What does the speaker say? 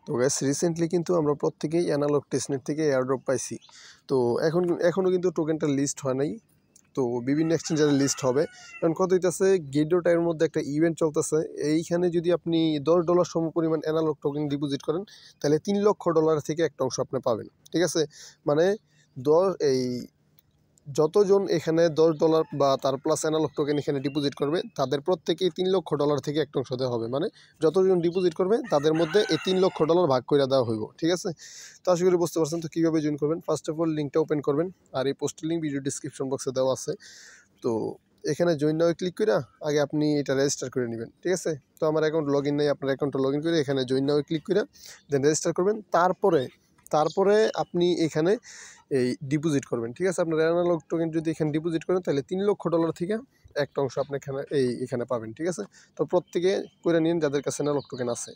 তো gas recently কিন্তু আমরা প্রত্যেকেই অ্যানালগ টেস্টনেট থেকে এয়ারড্রপ পাইছি। তো এখনও কিন্তু টোকেনটা লিস্ট হয় নাই। তো বিভিন্ন এক্সচেঞ্জারের লিস্ট হবে। কারণ কত হইতেছে গেডোটার মধ্যে একটা ইভেন্ট চলতেছে। এইখানে যদি আপনি $10 সমপরিমাণ অ্যানালগ টোকেন ডিপোজিট করেন তাহলে $3 লক্ষ থেকে একটা অংশ আপনি পাবেন। ঠিক আছে, মানে যতজন এখানে $10 বা তার প্লাস অ্যানালগ টোকেন এখানে ডিপোজিট করবে তাদের প্রত্যেকেই $3 লক্ষ থেকে একটা অংশ দেওয়া হবে। মানে যতজন ডিপোজিট করবে তাদের মধ্যে এই $3 লক্ষ ভাগ করে দেওয়া হইব। ঠিক আছে, তো আশা করি বুঝতে পারছেন। তো কীভাবে জয়েন করবেন, ফার্স্ট অফ অল লিঙ্কটা ওপেন করবেন, আর এই পোস্টের লিঙ্ক ভিডিও ডিসক্রিপশন বক্সে দেওয়া আছে। তো এখানে জয়েন নাও ক্লিক করে আগে আপনি এটা রেজিস্টার করে নেবেন। ঠিক আছে, তো আমার অ্যাকাউন্ট লগ ইন নেই, আপনার অ্যাকাউন্টটা লগ ইন করে এখানে জয়েন নাও ক্লিক করে দেন রেজিস্টার করবেন। তারপরে আপনি এখানে এই ডিপোজিট করবেন। ঠিক আছে, আপনার অ্যানালগ টোকেন যদি এখানে ডিপোজিট করেন তাহলে $3 লক্ষ থেকে একটা অংশ আপনি এখানে পাবেন। ঠিক আছে, তো প্রত্যেকে করে নিন যাদের কাছে অ্যানালগ টোকেন আছে।